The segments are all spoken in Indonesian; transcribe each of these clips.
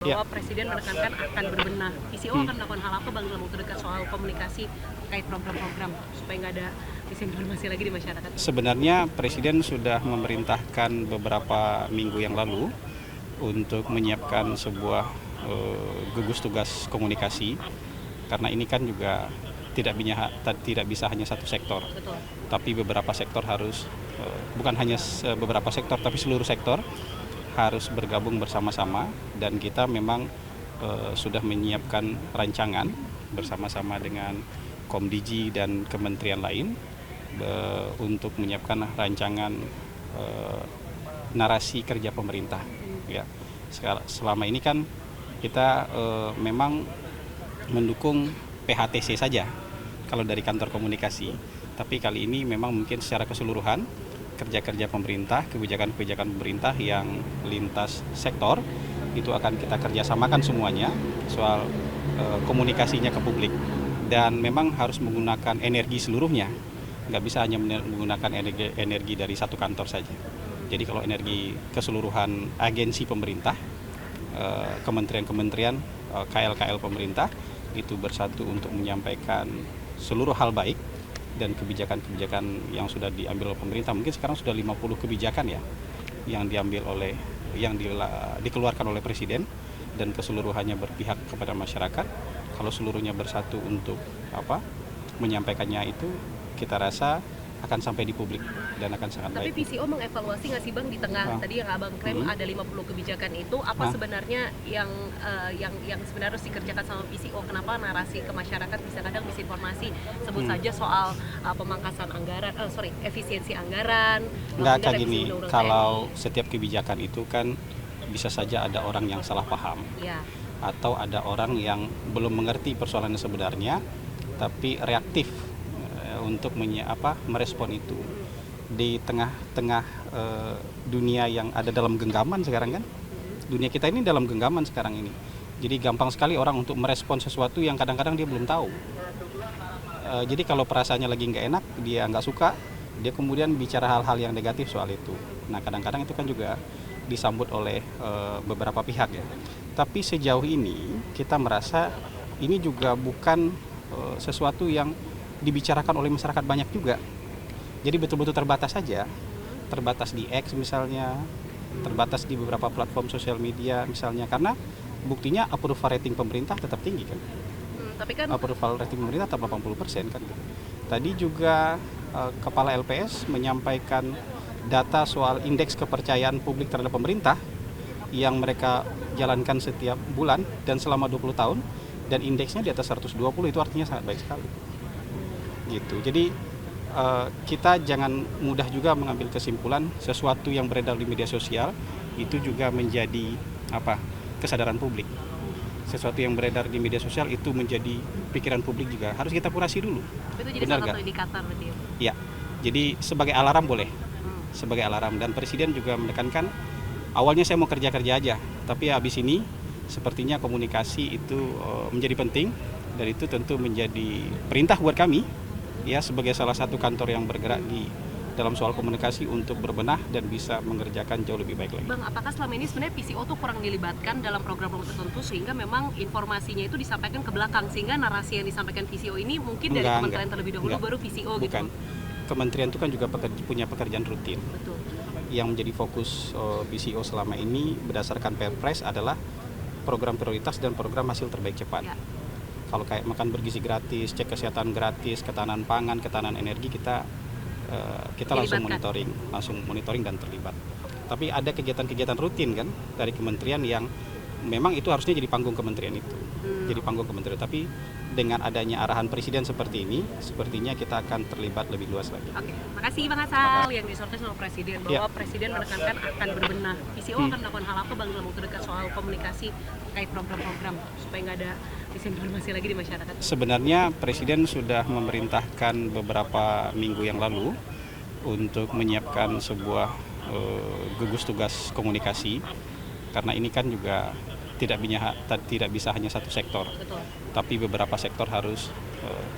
Ya, bahwa Presiden menekankan akan berbenah. PCO akan melakukan hal apa Bang dalam waktu dekat soal komunikasi terkait program-program supaya nggak ada disinformasi lagi di masyarakat? sebenarnya Presiden sudah memerintahkan beberapa minggu yang lalu untuk menyiapkan sebuah gugus tugas komunikasi, karena ini kan juga tidak bisa hanya satu sektor, Betul. tapi beberapa sektor harus bukan hanya beberapa sektor, tapi seluruh sektor harus bergabung bersama-sama, dan kita memang sudah menyiapkan rancangan bersama-sama dengan Komdigi dan kementerian lain untuk menyiapkan rancangan narasi kerja pemerintah. Ya, selama ini kan kita memang mendukung PHTC saja kalau dari kantor komunikasi, tapi kali ini memang mungkin secara keseluruhan kerja-kerja pemerintah, kebijakan-kebijakan pemerintah yang lintas sektor itu akan kita kerjasamakan semuanya soal komunikasinya ke publik, dan memang harus menggunakan energi seluruhnya, nggak bisa hanya menggunakan energi dari satu kantor saja. Jadi kalau energi keseluruhan agensi pemerintah, kementerian-kementerian, KL-KL pemerintah itu bersatu untuk menyampaikan seluruh hal baik dan kebijakan-kebijakan yang sudah diambil oleh pemerintah. Mungkin sekarang sudah 50 kebijakan ya yang dikeluarkan oleh Presiden, dan keseluruhannya berpihak kepada masyarakat. Kalau seluruhnya bersatu untuk menyampaikannya, itu kita rasa akan sampai di publik dan akan sangat Tapi baik. PCO mengevaluasi nggak sih Bang di tengah tadi yang Abang klaim ada 50 kebijakan itu, apa sebenarnya yang sebenarnya harus dikerjakan sama PCO? Kenapa narasi ke masyarakat bisa kadang misinformasi? Sebut saja soal pemangkasan anggaran, efisiensi anggaran. Nggak kayak gini, kalau setiap kebijakan itu kan bisa saja ada orang yang salah paham, Ya. atau ada orang yang belum mengerti persoalannya sebenarnya, tapi reaktif untuk merespon itu. Di tengah-tengah dunia yang ada dalam genggaman sekarang kan, dunia kita ini dalam genggaman sekarang ini. Jadi gampang sekali orang untuk merespon sesuatu yang kadang-kadang dia belum tahu. Jadi kalau perasaannya lagi nggak enak, dia nggak suka, dia kemudian bicara hal-hal yang negatif soal itu. Nah, kadang-kadang itu kan juga disambut oleh beberapa pihak ya. Tapi sejauh ini kita merasa ini juga bukan sesuatu yang dibicarakan oleh masyarakat banyak juga. Jadi betul-betul terbatas saja, terbatas di X misalnya, terbatas di beberapa platform sosial media misalnya, karena buktinya approval rating pemerintah tetap tinggi kan. Tapi kan Approval rating pemerintah tetap 80% kan. Tadi juga Kepala LPS menyampaikan data soal indeks kepercayaan publik terhadap pemerintah yang mereka jalankan setiap bulan dan selama 20 tahun, dan indeksnya di atas 120, itu artinya sangat baik sekali. Gitu. Jadi kita jangan mudah juga mengambil kesimpulan sesuatu yang beredar di media sosial itu juga menjadi kesadaran publik. Sesuatu yang beredar di media sosial itu menjadi pikiran publik juga. Harus kita kurasi dulu. itu jadi salah satu indikator berarti ya? Ya. Jadi sebagai alarm boleh. Sebagai alarm, dan Presiden juga menekankan awalnya saya mau kerja-kerja aja, tapi habis ini sepertinya komunikasi itu menjadi penting, dan itu tentu menjadi perintah buat kami ya sebagai salah satu kantor yang bergerak di dalam soal komunikasi untuk berbenah dan bisa mengerjakan jauh lebih baik lagi. Bang, apakah selama ini sebenarnya PCO tuh kurang dilibatkan dalam program-program tertentu sehingga memang informasinya itu disampaikan ke belakang, sehingga narasi yang disampaikan PCO ini mungkin dari kementerian terlebih dahulu baru PCO gitu? Bukan. Kementerian itu kan juga punya pekerjaan rutin. Betul. Yang menjadi fokus PCO selama ini berdasarkan Perpres adalah program prioritas dan program hasil terbaik cepat. Ya. Kalau kayak makan bergizi gratis, cek kesehatan gratis, ketahanan pangan, ketahanan energi, kita langsung monitoring dan terlibat. Tapi ada kegiatan-kegiatan rutin kan dari kementerian yang memang itu harusnya jadi panggung kementerian itu. Jadi panggung kementerian, tapi dengan adanya arahan Presiden seperti ini, sepertinya kita akan terlibat lebih luas lagi. Oke, makasih Bang Hasan. Yang disortir sama Presiden bahwa Presiden menekankan akan berbenah. PCO akan melakukan hal apa Bang dalam waktu dekat soal komunikasi terkait program-program supaya nggak ada disinformasi lagi di masyarakat? Sebenarnya Presiden sudah memerintahkan beberapa minggu yang lalu untuk menyiapkan sebuah gugus tugas komunikasi, karena ini kan juga tidak bisa hanya satu sektor. Betul. Tapi beberapa sektor harus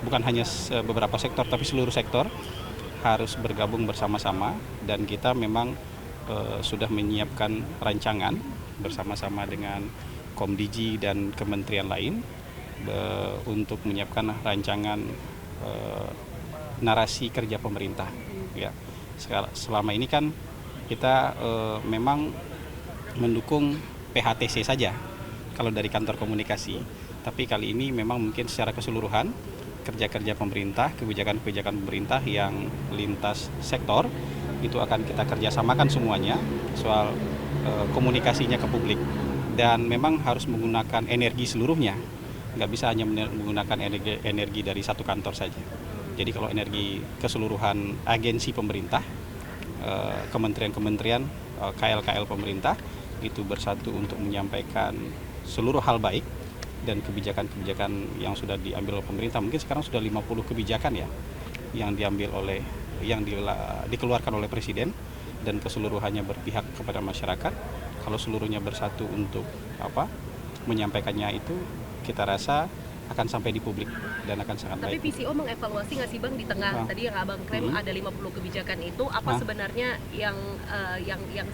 bukan hanya beberapa sektor, tapi seluruh sektor harus bergabung bersama-sama, dan kita memang sudah menyiapkan rancangan bersama-sama dengan Komdigi dan kementerian lain untuk menyiapkan rancangan narasi kerja pemerintah. Ya, selama ini kan kita memang mendukung PHTC saja kalau dari kantor komunikasi. Tapi kali ini memang mungkin secara keseluruhan kerja-kerja pemerintah, kebijakan-kebijakan pemerintah yang lintas sektor itu akan kita kerjasamakan semuanya soal komunikasinya ke publik. Dan memang harus menggunakan energi seluruhnya, nggak bisa hanya menggunakan energi dari satu kantor saja. Jadi kalau energi keseluruhan agensi pemerintah, kementerian-kementerian, KL-KL pemerintah itu bersatu untuk menyampaikan seluruh hal baik dan kebijakan-kebijakan yang sudah diambil oleh pemerintah. Mungkin sekarang sudah 50 kebijakan ya yang dikeluarkan oleh Presiden dan keseluruhannya berpihak kepada masyarakat. Kalau seluruhnya bersatu untuk menyampaikannya itu, kita rasa akan sampai di publik dan akan sangat Tapi baik. PCO mengevaluasi nggak sih Bang di tengah tadi yang Abang klaim ada 50 kebijakan itu apa sebenarnya yang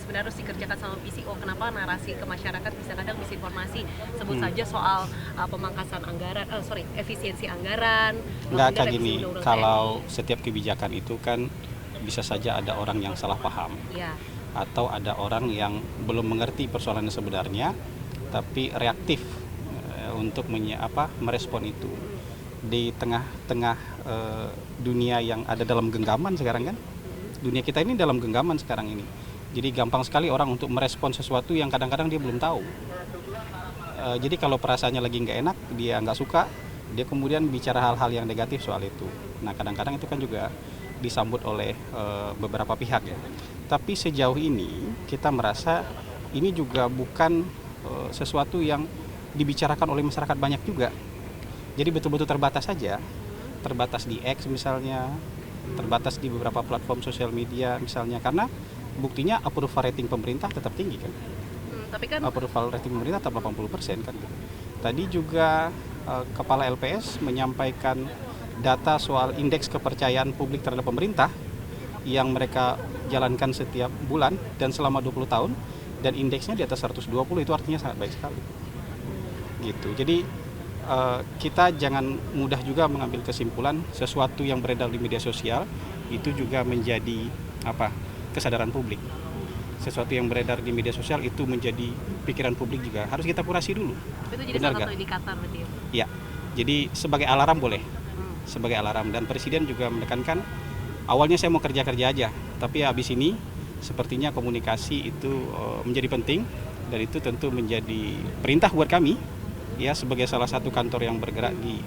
sebenarnya harus dikerjakan sama PCO? Kenapa narasi ke masyarakat bisa kadang misinformasi? Sebut saja soal pemangkasan anggaran, efisiensi anggaran. Nggak kayak gini, kalau setiap kebijakan itu kan bisa saja ada orang yang salah paham. Ya. Atau ada orang yang belum mengerti persoalannya sebenarnya, tapi reaktif untuk merespon itu. Di tengah-tengah dunia yang ada dalam genggaman sekarang kan, dunia kita ini dalam genggaman sekarang ini. Jadi gampang sekali orang untuk merespon sesuatu yang kadang-kadang dia belum tahu. Jadi kalau perasaannya lagi nggak enak, dia nggak suka, dia kemudian bicara hal-hal yang negatif soal itu. Nah kadang-kadang itu kan juga disambut oleh beberapa pihak ya. Tapi sejauh ini kita merasa ini juga bukan sesuatu yang dibicarakan oleh masyarakat banyak juga. Jadi betul-betul terbatas saja. Terbatas di X misalnya, terbatas di beberapa platform sosial media misalnya, karena buktinya approval rating pemerintah tetap tinggi kan. Tapi kan approval rating pemerintah tetap 80% kan. Tadi juga Kepala LPS menyampaikan data soal indeks kepercayaan publik terhadap pemerintah yang mereka jalankan setiap bulan dan selama 20 tahun, dan indeksnya di atas 120, itu artinya sangat baik sekali. Gitu. Jadi kita jangan mudah juga mengambil kesimpulan sesuatu yang beredar di media sosial itu juga menjadi kesadaran publik. Sesuatu yang beredar di media sosial itu menjadi pikiran publik juga harus kita kurasi dulu. Itu jadi salah satu indikator berarti ya? Ya, jadi sebagai alarm boleh, sebagai alarm. Dan Presiden juga menekankan awalnya saya mau kerja-kerja aja, tapi habis ini sepertinya komunikasi itu menjadi penting, dan itu tentu menjadi perintah buat kami ya sebagai salah satu kantor yang bergerak di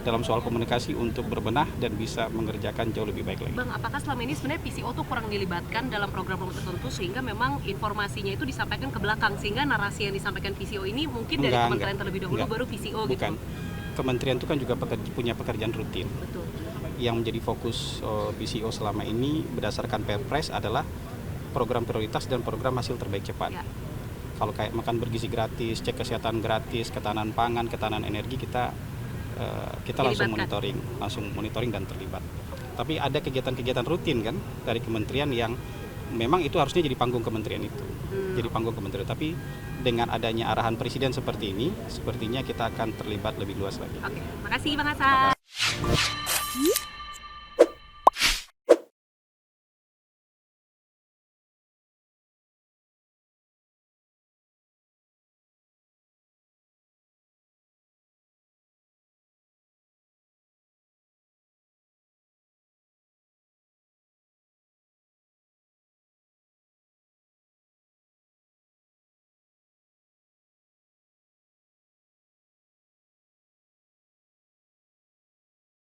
dalam soal komunikasi untuk berbenah dan bisa mengerjakan jauh lebih baik lagi. Bang, apakah selama ini sebenarnya PCO tuh kurang dilibatkan dalam program-program tertentu sehingga memang informasinya itu disampaikan ke belakang, sehingga narasi yang disampaikan PCO ini mungkin dari kementerian terlebih dahulu baru PCO gitu? Bukan. Kementerian itu kan juga punya pekerjaan rutin. Betul. Yang menjadi fokus PCO selama ini berdasarkan Perpres adalah program prioritas dan program hasil terbaik cepat. Ya. Kalau kayak makan bergizi gratis, cek kesehatan gratis, ketahanan pangan, ketahanan energi, kita langsung monitoring dan terlibat. Tapi ada kegiatan-kegiatan rutin kan dari kementerian yang memang itu harusnya jadi panggung kementerian itu. Jadi panggung kementerian. Tapi dengan adanya arahan Presiden seperti ini, sepertinya kita akan terlibat lebih luas lagi. Oke, makasih Bang Hasan.